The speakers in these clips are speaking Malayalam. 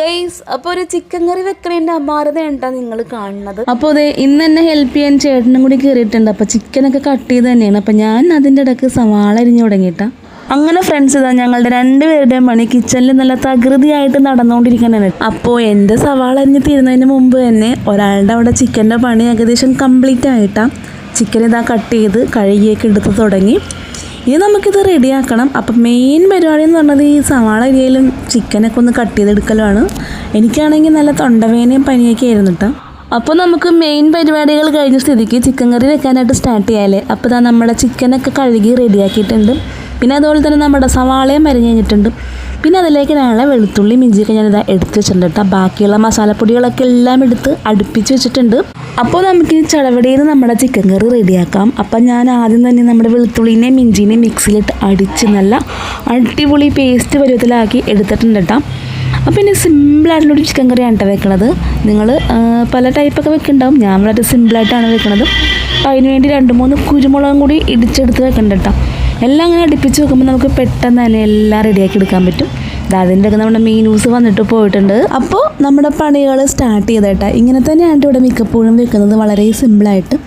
ഗൈസ്, അപ്പോൾ ഒരു ചിക്കൻ കറി വെക്കണേൻ്റെ അപാരതയാണ് നിങ്ങൾ കാണുന്നത്. അപ്പോൾ അതെ, ഇന്ന് എന്നെ ഹെൽപ്പ് ചെയ്യാൻ ചേട്ടനും കൂടി കയറിയിട്ടുണ്ട്. അപ്പോൾ ചിക്കനൊക്കെ കട്ട് ചെയ്ത് തന്നെയാണ്. അപ്പോൾ ഞാൻ അതിൻ്റെ ഇടയ്ക്ക് സവാള അരിഞ്ഞു തുടങ്ങിയിട്ടാ. അങ്ങനെ ഫ്രണ്ട്സ്, ഇതാ ഞങ്ങളുടെ രണ്ടുപേരുടെയും പണി കിച്ചണിൽ നല്ല തകൃതിയായിട്ട് നടന്നുകൊണ്ടിരിക്കുന്നതാണ്. അപ്പോൾ എൻ്റെ സവാള അരിഞ്ഞ് തീരുന്നതിന് മുമ്പ് തന്നെ ഒരാളുടെ അവിടെ ചിക്കൻ്റെ പണി ഏകദേശം കംപ്ലീറ്റ് ആയിട്ടാണ്. ചിക്കൻ ഇതാ കട്ട് ചെയ്ത് കഴുകിയൊക്കെ എടുത്ത് തുടങ്ങി. ഇനി നമുക്കിത് റെഡിയാക്കണം. അപ്പം മെയിൻ പരിപാടി എന്ന് പറഞ്ഞത് ഈ സവാള അരിയലും ചിക്കനൊക്കെ ഒന്ന് കട്ട് ചെയ്തെടുക്കലുമാണ്. എനിക്കാണെങ്കിൽ നല്ല തൊണ്ടവേനയും പനിയൊക്കെ ആയിരുന്നു കേട്ടോ. അപ്പോൾ നമുക്ക് മെയിൻ പരിപാടികൾ കഴിഞ്ഞ സ്ഥിതിക്ക് ചിക്കൻ കറി വെക്കാനായിട്ട് സ്റ്റാർട്ട് ചെയ്യാമല്ലേ. അപ്പോൾ ഇതാ നമ്മുടെ ചിക്കനൊക്കെ കഴുകി റെഡിയാക്കിയിട്ടുണ്ട്. പിന്നെ അതുപോലെ തന്നെ നമ്മുടെ സവാളയും അരിഞ്ഞ് കഴിഞ്ഞിട്ടുണ്ട്. പിന്നെ അതിലേക്ക് ഞങ്ങളെ വെളുത്തുള്ളി ഇഞ്ചിയൊക്കെ ഞാനിതാ എടുത്ത് വെച്ചിട്ടുണ്ട് കേട്ടോ. ബാക്കിയുള്ള മസാലപ്പൊടികളൊക്കെ എല്ലാം എടുത്ത് അടുപ്പിച്ച് വെച്ചിട്ടുണ്ട്. അപ്പോൾ നമുക്ക് ഈ ചടവടയിൽ നിന്ന് നമ്മുടെ ചിക്കൻ കറി റെഡിയാക്കാം. അപ്പം ഞാൻ ആദ്യം തന്നെ നമ്മുടെ വെളുത്തുള്ളിനെയും ഇഞ്ചിനെയും മിക്സിയിലിട്ട് അടിച്ച് നല്ല അടിപൊളി പേസ്റ്റ് പരുവത്തിലാക്കി എടുത്തിട്ടുണ്ട് കേട്ടോ. അപ്പോൾ പിന്നെ സിമ്പിളായിട്ടുള്ളൊരു ചിക്കൻ കറിയാണ് കേട്ടോ വെക്കണത്. നിങ്ങൾ പല ടൈപ്പൊക്കെ വെക്കുന്നുണ്ടാവും. ഞാൻ വളരെ സിമ്പിളായിട്ടാണ് വെക്കണത്. അപ്പോൾ അതിന് വേണ്ടി 2-3 കുരുമുളകും കൂടി ഇടിച്ചെടുത്ത് വെക്കണ്ട കേട്ടോ. എല്ലാം അങ്ങനെ അടുപ്പിച്ച് വെക്കുമ്പോൾ നമുക്ക് പെട്ടെന്ന് തന്നെ എല്ലാം റെഡിയാക്കി എടുക്കാൻ പറ്റും. അതിൻ്റെ ഒക്കെ നമ്മുടെ മീനൂസ് വന്നിട്ട് പോയിട്ടുണ്ട്. അപ്പോൾ നമ്മുടെ പണികൾ സ്റ്റാർട്ട് ചെയ്തേട്ടാ. ഇങ്ങനെ തന്നെയാണ് ഇവിടെ മിക്കപ്പോഴും വെക്കുന്നത്, വളരെ സിമ്പിളായിട്ട്.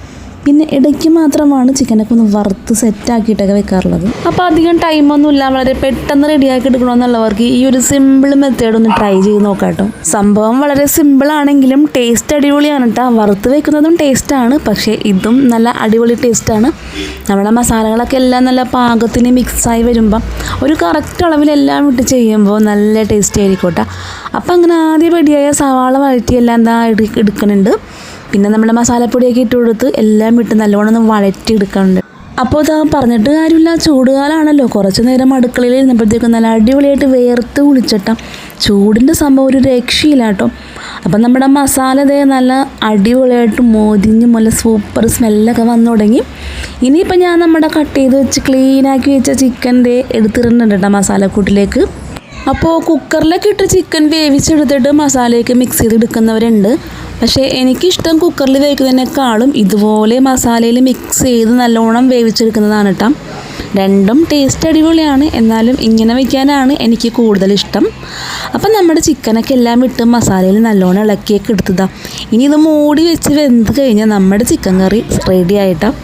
പിന്നെ ഇടയ്ക്ക് മാത്രമാണ് ചിക്കനൊക്കെ ഒന്ന് വറുത്ത് സെറ്റാക്കിയിട്ടൊക്കെ വെക്കാറുള്ളത്. അപ്പോൾ അധികം ടൈമൊന്നുമില്ല, വളരെ പെട്ടെന്ന് റെഡിയാക്കി എടുക്കണമെന്നുള്ളവർക്ക് ഈ ഒരു സിമ്പിൾ മെത്തേഡ് ഒന്ന് ട്രൈ ചെയ്ത് നോക്കാം കേട്ടോ. സംഭവം വളരെ സിമ്പിളാണെങ്കിലും ടേസ്റ്റ് അടിപൊളിയാണ് കേട്ടോ. വറുത്ത് വെക്കുന്നതും ടേസ്റ്റാണ്, പക്ഷേ ഇതും നല്ല അടിപൊളി ടേസ്റ്റാണ്. നമ്മുടെ മസാലകളൊക്കെ എല്ലാം നല്ല പാകത്തിന് മിക്സായി വരുമ്പം ഒരു കറക്റ്റ് അളവിലെല്ലാം ഇട്ട് ചെയ്യുമ്പോൾ നല്ല ടേസ്റ്റി ആയിരിക്കും കേട്ടോ. അപ്പോൾ അങ്ങനെ ആദ്യം റെഡിയായ സവാള വഴറ്റിയെല്ലാം എന്താ എടുക്കുന്നുണ്ട്. പിന്നെ നമ്മുടെ മസാലപ്പൊടിയൊക്കെ ഇട്ട് കൊടുത്ത് എല്ലാം ഇട്ട് നല്ലോണം ഒന്ന് വഴറ്റി എടുക്കാറുണ്ട്. അപ്പോൾ ഇതാ പറഞ്ഞിട്ട് കാര്യമില്ല, ചൂടുകാലാണല്ലോ. കുറച്ച് നേരം അടുക്കളയിൽ ഇരുന്നപ്പോഴത്തേക്കും നല്ല അടിപൊളിയായിട്ട് വേർത്ത് കുളിച്ചിട്ടാം. ചൂടിൻ്റെ സംഭവം ഒരു രക്ഷയില്ല കേട്ടോ. അപ്പം നമ്മുടെ മസാല ഇതേ നല്ല അടിപൊളിയായിട്ട് മോദിഞ്ഞ് നല്ല സൂപ്പർ സ്മെല്ലൊക്കെ വന്നു തുടങ്ങി. ഇനിയിപ്പോൾ ഞാൻ നമ്മുടെ കട്ട് ചെയ്ത് വെച്ച് ക്ലീനാക്കി വെച്ച ചിക്കൻ്റെ എടുത്തിടുന്നുണ്ട് കേട്ടോ മസാലക്കൂട്ടിലേക്ക്. അപ്പോൾ കുക്കറിലൊക്കെ ഇട്ട് ചിക്കൻ വേവിച്ചെടുത്തിട്ട് മസാലയൊക്കെ മിക്സ് ചെയ്തെടുക്കുന്നവരുണ്ട്. പക്ഷേ എനിക്കിഷ്ടം കുക്കറിൽ വേവിക്കുന്നതിനേക്കാളും ഇതുപോലെ മസാലയിൽ മിക്സ് ചെയ്ത് നല്ലോണം വേവിച്ചെടുക്കുന്നതാണ് കേട്ടോ. രണ്ടും ടേസ്റ്റ് അടിപൊളിയാണ്, എന്നാലും ഇങ്ങനെ വയ്ക്കാനാണ് എനിക്ക് കൂടുതലിഷ്ടം. അപ്പം നമ്മുടെ ചിക്കനൊക്കെ എല്ലാം ഇട്ട് മസാലയിൽ നല്ലോണം ഇളക്കിയൊക്കെ എടുത്തതാണ്. ഇനി ഇത് മൂടി വെച്ച് വെന്ത് കഴിഞ്ഞാൽ നമ്മുടെ ചിക്കൻ കറി റെഡി ആയിട്ടാണ്.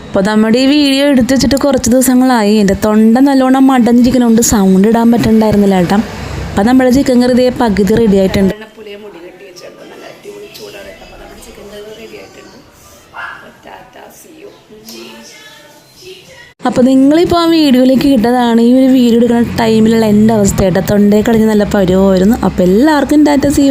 അപ്പോൾ നമ്മുടെ ഈ വീഡിയോ എടുത്ത് വെച്ചിട്ട് കുറച്ച് ദിവസങ്ങളായി. എൻ്റെ തൊണ്ട നല്ലോണം മടഞ്ഞിരിക്കുന്നതുകൊണ്ട് സൗണ്ട് ഇടാൻ പറ്റുന്നുണ്ടായിരുന്നില്ല കേട്ടോ. അപ്പം നമ്മുടെ ചിക്കൻ കറി ഇതേ പകുതി റെഡി ആയിട്ടുണ്ട്. അപ്പോൾ നിങ്ങളിപ്പോൾ ആ വീഡിയോയിലേക്ക് കിട്ടതാണ് ഈ ഒരു വീഡിയോ എടുക്കുന്ന ടൈമിലുള്ള എൻ്റെ അവസ്ഥ കേട്ടോ. തൊണ്ടയെ കളഞ്ഞ് നല്ല പരുവായിരുന്നു. അപ്പോൾ എല്ലാവർക്കും ടാറ്റ, സി യു.